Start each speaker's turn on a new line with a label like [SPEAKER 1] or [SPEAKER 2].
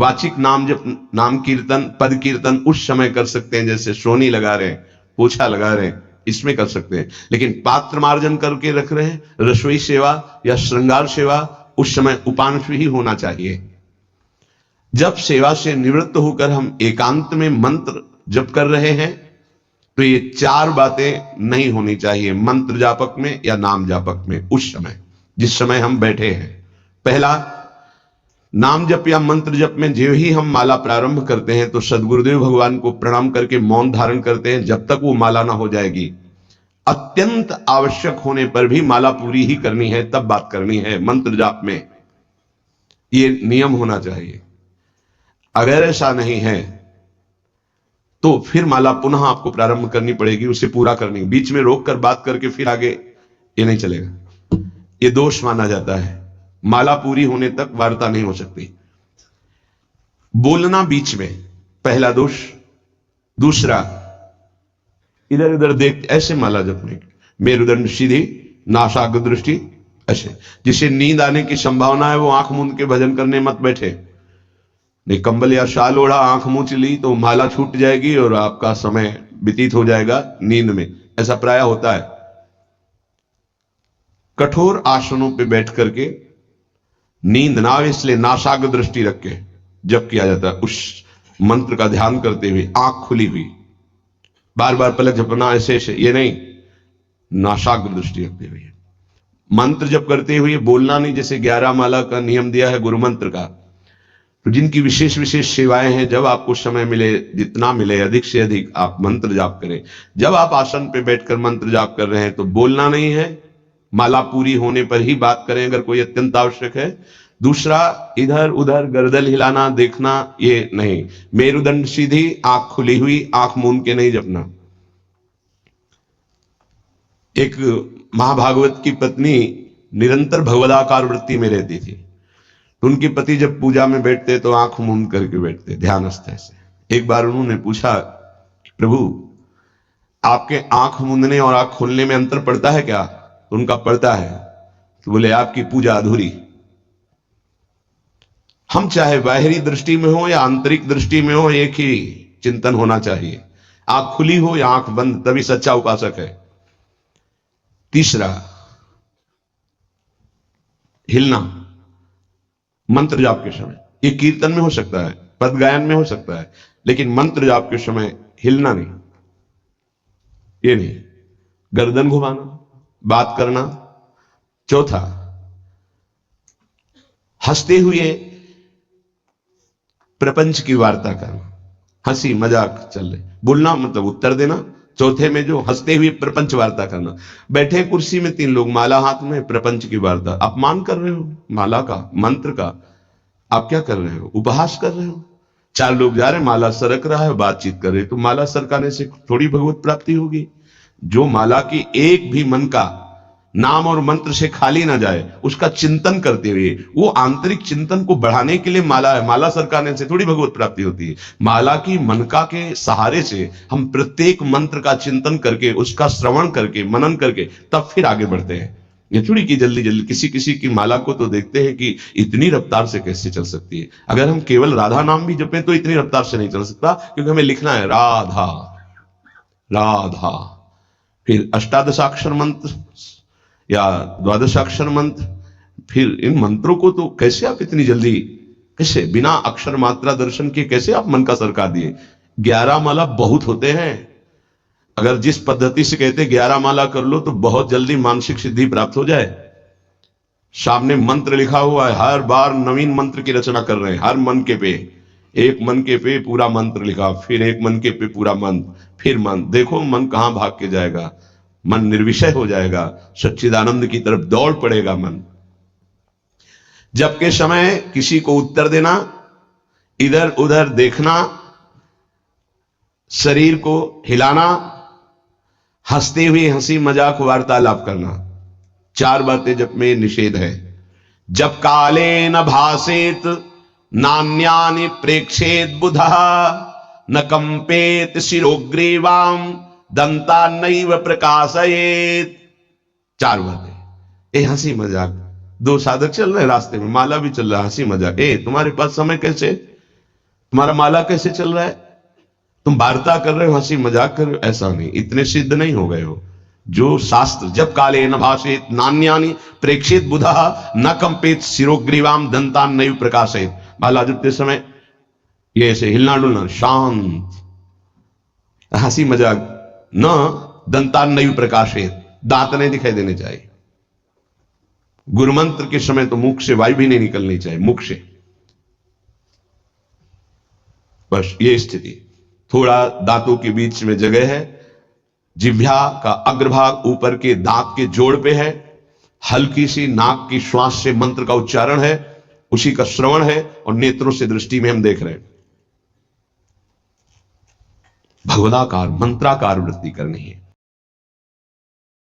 [SPEAKER 1] वाचिक नाम जब नाम कीर्तन पद कीर्तन उस समय कर सकते हैं, जैसे सोनी लगा रहे हैं, पोछा लगा रहे हैं, इसमें कर सकते हैं। लेकिन पात्र मार्जन करके रख रहे हैं, रसोई सेवा या श्रृंगार सेवा, उस समय उपांशु ही होना चाहिए। जब सेवा से निवृत्त होकर हम एकांत में मंत्र जप कर रहे हैं तो ये चार बातें नहीं होनी चाहिए मंत्र जापक में या नाम जापक में। उस समय जिस समय हम बैठे हैं, पहला, नाम जप या मंत्र जप में जो ही हम माला प्रारंभ करते हैं तो सदगुरुदेव भगवान को प्रणाम करके मौन धारण करते हैं जब तक वो माला ना हो जाएगी। अत्यंत आवश्यक होने पर भी माला पूरी ही करनी है, तब बात करनी है मंत्र जाप में। ये नियम होना चाहिए। अगर ऐसा नहीं है तो फिर माला पुनः आपको प्रारंभ करनी पड़ेगी, उसे पूरा करनी। बीच में रोक कर बात करके फिर आगे, ये नहीं चलेगा, ये दोष माना जाता है। माला पूरी होने तक वार्ता नहीं हो सकती। बोलना बीच में, पहला दोष। दूसरा, इधर उधर देख ऐसे माला जपने, मेरुदंड सीधी, नासाग्र दृष्टि ऐसे। जिसे नींद आने की संभावना है वो आंख मूंद के भजन करने मत बैठे। नहीं, कंबल या शाल ओढ़ा, आंख मूंछ ली तो माला छूट जाएगी और आपका समय व्यतीत हो जाएगा नींद में। ऐसा प्राय होता है। कठोर आसनों पे बैठ करके नींद ना आए इसलिए नासाग्र दृष्टि रख के जप किया जाता है। उस मंत्र का ध्यान करते हुए आंख खुली हुई, बार बार पलक झपकना ऐसे ऐसे, ये नहीं, नासाग्र दृष्टि रखते हुए मंत्र जप करते हुए बोलना नहीं। जैसे 11 माला का नियम दिया है गुरु मंत्र का, तो जिनकी विशेष विशेष सेवाएं हैं, जब आपको समय मिले, जितना मिले अधिक से अधिक आप मंत्र जाप करें। जब आप आसन पे बैठकर मंत्र जाप कर रहे हैं तो बोलना नहीं है, माला पूरी होने पर ही बात करें अगर कोई अत्यंत आवश्यक है। दूसरा, इधर उधर गर्दन हिलाना, देखना, ये नहीं। मेरुदंड सीधी, आंख खुली हुई, आंख मूंद के नहीं जपना। एक महाभागवत की पत्नी निरंतर भगवदाकार वृत्ति में रहती थी, तो उनके पति जब पूजा में बैठते तो आंख मूंद करके बैठते ध्यानस्थ से। एक बार उन्होंने पूछा, प्रभु आपके आंख मूंदने और आंख खोलने में अंतर पड़ता है क्या? तो उनका पड़ता है। तो बोले आपकी पूजा अधूरी। हम चाहे बाहरी दृष्टि में हो या आंतरिक दृष्टि में हो, एक ही चिंतन होना चाहिए, आंख खुली हो या आंख बंद, तभी सच्चा उपासक है। तीसरा, हिलना मंत्र जाप के समय। ये कीर्तन में हो सकता है, पद गायन में हो सकता है, लेकिन मंत्र जाप के समय हिलना नहीं, ये नहीं। गर्दन घुमाना, बात करना। चौथा, हंसते हुए प्रपंच की वार्ता करना, हंसी मजाक चल रहे, बोलना मतलब उत्तर देना। चौथे में जो हंसते हुए प्रपंच वार्ता करना। बैठे कुर्सी में 3 लोग, माला हाथ में, प्रपंच की वार्ता। अपमान कर रहे हो माला का, मंत्र का। आप क्या कर रहे हो? उपहास कर रहे हो। 4 लोग जा रहे हैं, माला सरक रहा है, बातचीत कर रहे, तो माला सरकाने से थोड़ी भगवत प्राप्ति होगी। जो माला की एक भी मन का नाम और मंत्र से खाली ना जाए, उसका चिंतन करते हुए, वो आंतरिक चिंतन को बढ़ाने के लिए माला है। माला सरकाने से थोड़ी भगवत प्राप्ति होती है। माला की मनका के सहारे से हम प्रत्येक मंत्र का चिंतन करके, उसका श्रवण करके, मनन करके, तब फिर आगे बढ़ते हैं। ये थोड़ी की जल्दी जल्दी। किसी किसी की माला को तो देखते हैं कि इतनी रफ्तार से कैसे चल सकती है। अगर हम केवल राधा नाम भी जपें तो इतनी रफ्तार से नहीं चल सकता, क्योंकि हमें लिखना है राधा राधा। फिर अष्टादशाक्षर मंत्र या 12 मंत्र, फिर इन मंत्रों को तो कैसे आप इतनी जल्दी, कैसे बिना अक्षर मात्रा दर्शन के कैसे आप मन का सरका दिए? 11 माला बहुत होते हैं। अगर जिस पद्धति से कहते 11 माला कर लो तो बहुत जल्दी मानसिक सिद्धि प्राप्त हो जाए। सामने मंत्र लिखा हुआ है, हर बार नवीन मंत्र की रचना कर रहे हैं। हर मन के पे, एक मन के पे पूरा मंत्र लिखा, फिर एक मन के पे पूरा मंत्र, फिर मंत्र। देखो मन कहां भाग के जाएगा, मन निर्विषय हो जाएगा, सच्चिदानंद की तरफ दौड़ पड़ेगा मन। जब के समय किसी को उत्तर देना, इधर उधर देखना, शरीर को हिलाना, हंसते हुए हंसी मजाक वार्तालाप करना, 4 बातें जब में निषेध है। जब काले न भासेत नान्यानि प्रेक्षेत बुधा न कंपेत शिरोग्रीवाम दंता नैव प्रकाशयेत। 4 बातें। ए हंसी मजाक, 2 साधक चल रहे रास्ते में, माला भी चल रहा, हंसी मजाक। ए तुम्हारे पास समय कैसे? तुम्हारा माला कैसे चल रहा है? तुम वार्ता कर रहे हो, हंसी मजाक कर रहे हो, ऐसा नहीं, इतने सिद्ध नहीं हो गए हो। जो शास्त्र जब काले न भाषेत नान्यानि प्रेक्षित बुधा न कंपित शिरोग्रीवाम दंतान नयु प्रकाशित। माला जपते समय ये ऐसे हिलना डुलना, शांत, हंसी मजाक, न दंतान नयु प्रकाशित, दांत नहीं दिखाई देने चाहिए। गुरु मंत्र के समय तो मुख से वायु भी नहीं निकलनी चाहिए, मुख से। बस ये स्थिति, थोड़ा दांतों के बीच में जगह है, जिह्वा का अग्रभाग ऊपर के दांत के जोड़ पे है, हल्की सी नाक की श्वास से मंत्र का उच्चारण है, उसी का श्रवण है, और नेत्रों से दृष्टि में हम देख रहे हैं। भगवदाकार मंत्राकार वृत्ति करनी है।